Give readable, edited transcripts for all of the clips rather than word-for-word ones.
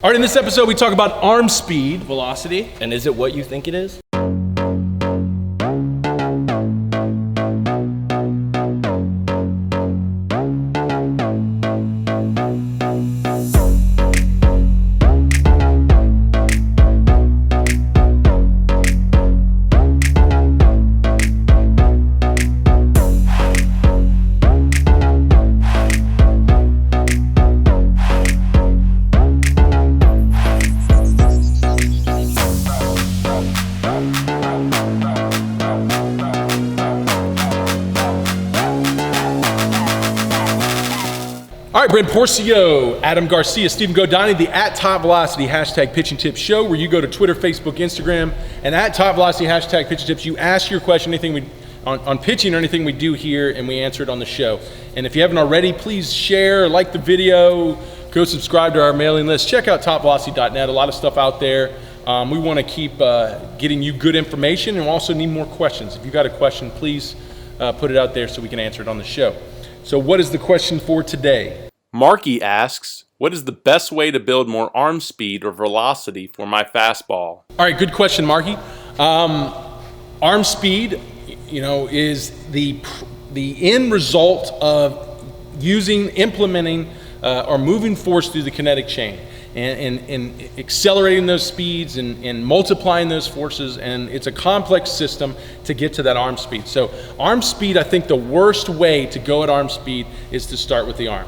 All right, in this episode, we talk about arm speed, velocity, and is it what you think it is? All right, Brent Porcio, Adam Garcia, Stephen Godani, the @TopVelocity hashtag pitching tips show, where you go to Twitter, Facebook, Instagram, and @TopVelocity hashtag pitching tips. You ask your question, anything on pitching or anything we do here, and we answer it on the show. And if you haven't already, please share, like the video, go subscribe to our mailing list. Check out TopVelocity.net, a lot of stuff out there. We want to keep getting you good information, and we also need more questions. If you got a question, please put it out there so we can answer it on the show. So what is the question for today? Marky asks, what is the best way to build more arm speed or velocity for my fastball? All right, good question, Marky. Arm speed, is the end result of implementing or moving force through the kinetic chain and accelerating those speeds and multiplying those forces, and it's a complex system to get to that arm speed. So arm speed, I think the worst way to go at arm speed is to start with the arm.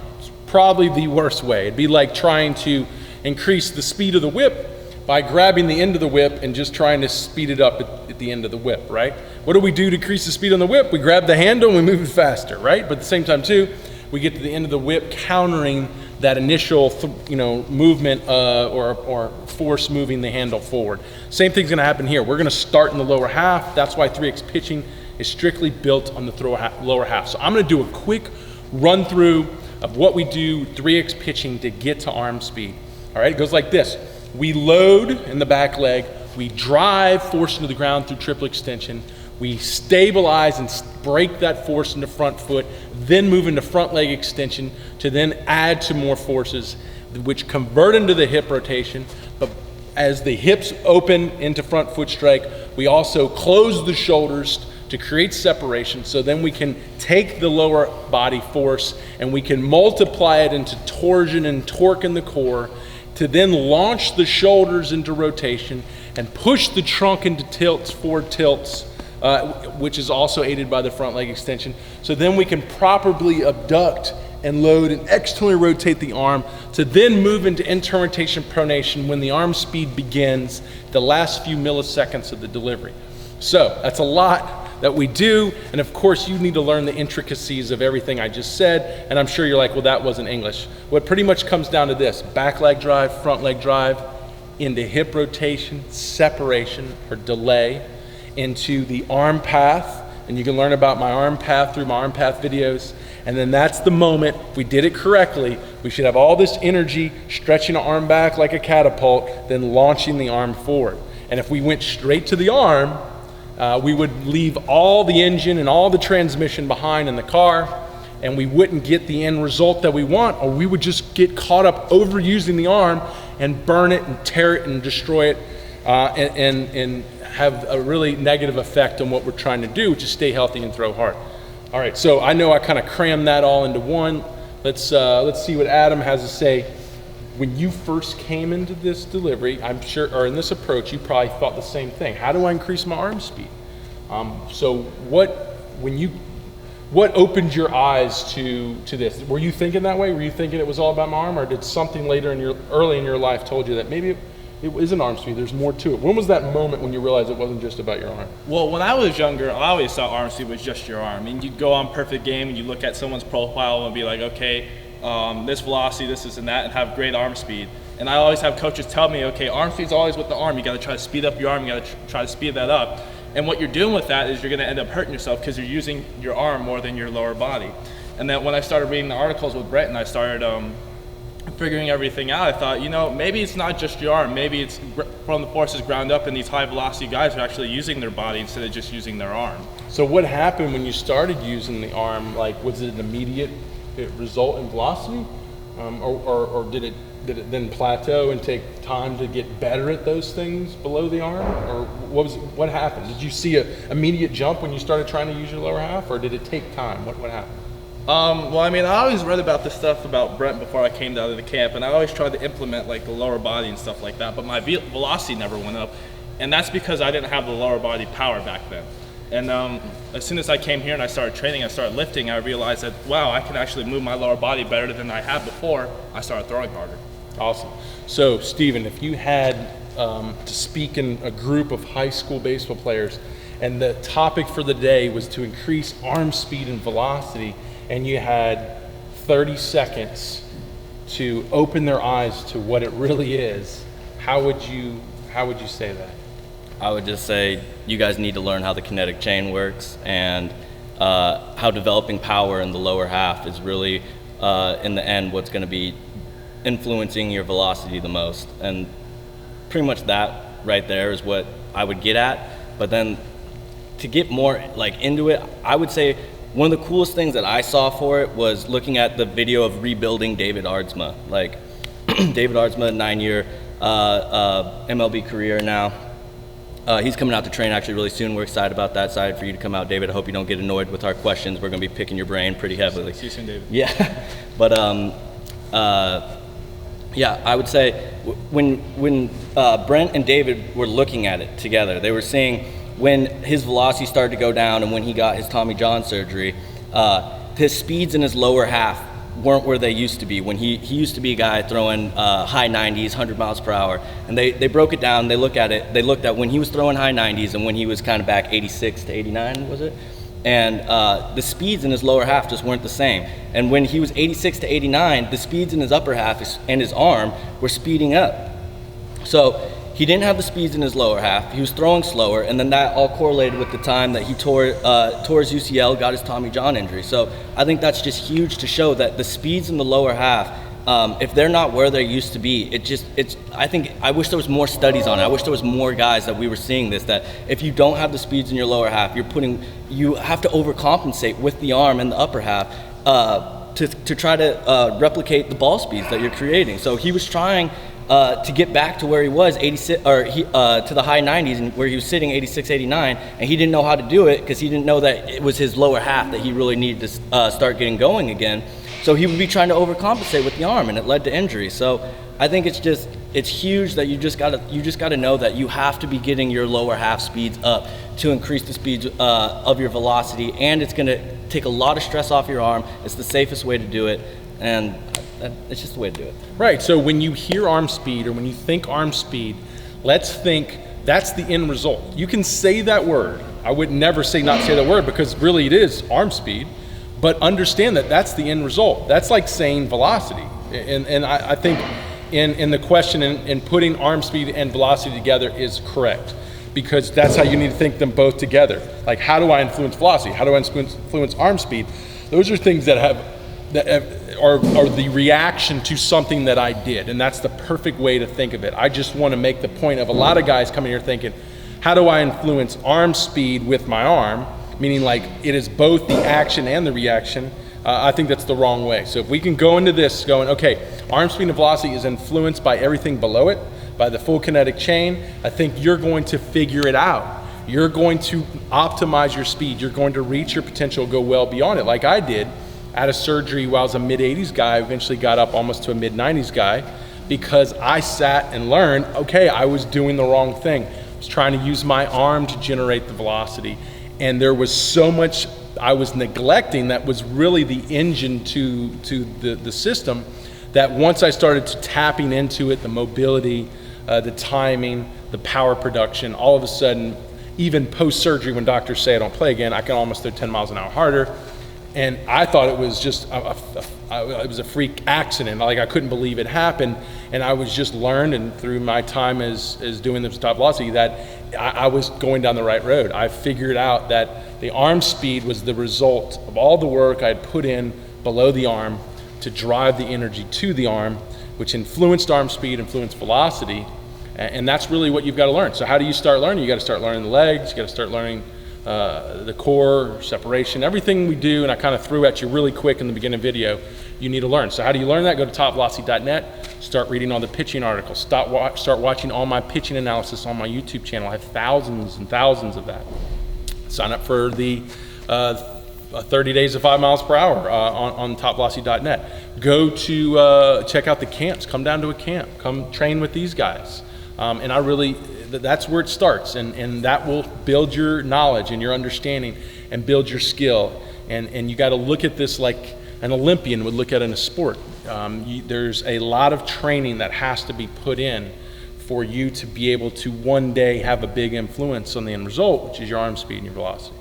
Probably the worst way. It'd be like trying to increase the speed of the whip by grabbing the end of the whip and just trying to speed it up at the end of the whip, right? What do we do to increase the speed on the whip? We grab the handle and we move it faster, right? But at the same time too, we get to the end of the whip countering that initial movement or force moving the handle forward. Same thing's gonna happen here. We're gonna start in the lower half. That's why 3X pitching is strictly built on the lower half. So I'm gonna do a quick run through of what we do 3X pitching to get to arm speed. All right, it goes like this. We load in the back leg, we drive force into the ground through triple extension, we stabilize and break that force into front foot, then move into front leg extension to then add to more forces, which convert into the hip rotation. But as the hips open into front foot strike, we also close the shoulders to create separation, so then we can take the lower body force and we can multiply it into torsion and torque in the core to then launch the shoulders into rotation and push the trunk into tilts, forward tilts, which is also aided by the front leg extension. So then we can properly abduct and load and externally rotate the arm to then move into internal rotation pronation when the arm speed begins, the last few milliseconds of the delivery. So that's a lot that we do, and of course you need to learn the intricacies of everything I just said, and I'm sure you're like, well, that wasn't English. What pretty much comes down to this: back leg drive, front leg drive, into hip rotation, separation or delay, into the arm path, and you can learn about my arm path through my arm path videos, and then that's the moment, if we did it correctly, we should have all this energy stretching the arm back like a catapult, then launching the arm forward. And if we went straight to the arm, we would leave all the engine and all the transmission behind in the car, and we wouldn't get the end result that we want, or we would just get caught up overusing the arm and burn it and tear it and destroy it and have a really negative effect on what we're trying to do, which is stay healthy and throw hard. All right, so I know I kind of crammed that all into one. Let's see what Adam has to say. When you first came into this delivery, I'm sure, or in this approach, you probably thought the same thing. How do I increase my arm speed? So what opened your eyes to this? Were you thinking that way? Were you thinking it was all about my arm, or did something early in your life told you that maybe it isn't arm speed, there's more to it? When was that moment when you realized it wasn't just about your arm? Well, when I was younger, I always thought arm speed was just your arm. I mean, you'd go on Perfect Game and you look at someone's profile and be like, okay, this velocity, this and that, and have great arm speed. And I always have coaches tell me, okay, arm speed's always with the arm. You got to try to speed up your arm. You got to try to speed that up. And what you're doing with that is you're going to end up hurting yourself because you're using your arm more than your lower body. And then when I started reading the articles with Brett and I started figuring everything out, I thought, maybe it's not just your arm. Maybe it's from the forces ground up, and these high velocity guys are actually using their body instead of just using their arm. So what happened when you started using the arm? Like, was it an immediate result in velocity? Or did it did it then plateau and take time to get better at those things below the arm? Or what happened? Did you see an immediate jump when you started trying to use your lower half, or did it take time? What happened? Well, I mean, I always read about this stuff about Brent before I came down to the camp, and I always tried to implement like the lower body and stuff like that, but my velocity never went up, and that's because I didn't have the lower body power back then. And as soon as I came here and I started training, I started lifting, I realized that, wow, I can actually move my lower body better than I had before I started throwing harder. Awesome. So, Steven, if you had to speak in a group of high school baseball players, and the topic for the day was to increase arm speed and velocity, and you had 30 seconds to open their eyes to what it really is, how would you say that? I would just say you guys need to learn how the kinetic chain works, and how developing power in the lower half is really, in the end, what's going to be influencing your velocity the most. And pretty much that right there is what I would get at. But then to get more like into it, I would say one of the coolest things that I saw for it was looking at the video of rebuilding David Aardsma. Like David Aardsma, 9-year MLB career now. He's coming out to train actually really soon. We're excited about that side for you to come out, David. I hope you don't get annoyed with our questions. We're going to be picking your brain pretty heavily. See you soon, David. Yeah, but yeah, I would say when Brent and David were looking at it together, they were seeing when his velocity started to go down and when he got his Tommy John surgery, his speeds in his lower half weren't where they used to be. When he used to be a guy throwing high 90s, 100 miles per hour, and they broke it down. They looked at when he was throwing high 90s and when he was kind of back 86 to 89, was it? And the speeds in his lower half just weren't the same. And when he was 86 to 89, the speeds in his upper half and his arm were speeding up. So he didn't have the speeds in his lower half. He was throwing slower, and then that all correlated with the time that he tore his UCL, got his Tommy John injury. So I think that's just huge to show that the speeds in the lower half, if they're not where they used to be, I wish there was more studies on it. I wish there was more guys that we were seeing this, that if you don't have the speeds in your lower half, you have to overcompensate with the arm and the upper half to try to replicate the ball speeds that you're creating. So he was trying to get back to where he was 86 or to the high 90s, and where he was sitting 86, 89, and he didn't know how to do it because he didn't know that it was his lower half that he really needed to start getting going again. So he would be trying to overcompensate with the arm, and it led to injury. So I think it's huge that you just gotta know that you have to be getting your lower half speeds up to increase the speeds of your velocity, and it's gonna take a lot of stress off your arm. It's the safest way to do it, and it's just the way to do it. Right, so when you hear arm speed or when you think arm speed, let's think that's the end result. You can say that word. I would never say not say that word because really it is arm speed, but understand that that's the end result. That's like saying velocity. And I think in the question in putting arm speed and velocity together is correct, because that's how you need to think them both together. Like, how do I influence velocity? How do I influence arm speed? Those are things that are the reaction to something that I did, and that's the perfect way to think of it. I just want to make the point of a lot of guys coming here thinking, how do I influence arm speed with my arm? Meaning like it is both the action and the reaction. I think that's the wrong way. So if we can go into this going, okay, arm speed and velocity is influenced by everything below it, by the full kinetic chain, I think you're going to figure it out. You're going to optimize your speed. You're going to reach your potential, go well beyond it, like I did. I had a surgery while I was a mid-80s guy, eventually got up almost to a mid-90s guy because I sat and learned, okay, I was doing the wrong thing. I was trying to use my arm to generate the velocity, and there was so much I was neglecting that was really the engine to the system, that once I started tapping into it, the mobility, the timing, the power production, all of a sudden, even post-surgery when doctors say I don't play again, I can almost throw 10 miles an hour harder. And I thought it was just it was a freak accident. Like, I couldn't believe it happened. And I was just learned, and through my time as doing this TopVelocity, that I was going down the right road. I figured out that the arm speed was the result of all the work I had put in below the arm to drive the energy to the arm, which influenced arm speed, influenced velocity. And that's really what you've got to learn. So how do you start learning? You got to start learning the legs. You got to start learning the core, separation, everything we do, and I kind of threw at you really quick in the beginning video, you need to learn. So how do you learn that? Go to TopVelocity.net. Start reading all the pitching articles. Start watching all my pitching analysis on my YouTube channel. I have thousands and thousands of that. Sign up for the 30 days of 5 miles per hour on TopVelocity.net. Go to check out the camps. Come down to a camp. Come train with these guys. And that's where it starts. And that will build your knowledge and your understanding and build your skill. And you got to look at this like an Olympian would look at in a sport. There's a lot of training that has to be put in for you to be able to one day have a big influence on the end result, which is your arm speed and your velocity.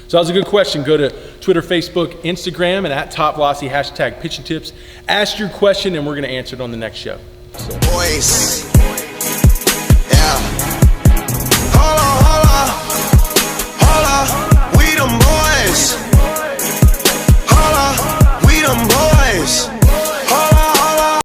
So that was a good question. Go to Twitter, Facebook, Instagram, and at TopVelocity, #pitching tips. Ask your question, and we're going to answer it on the next show. Boys.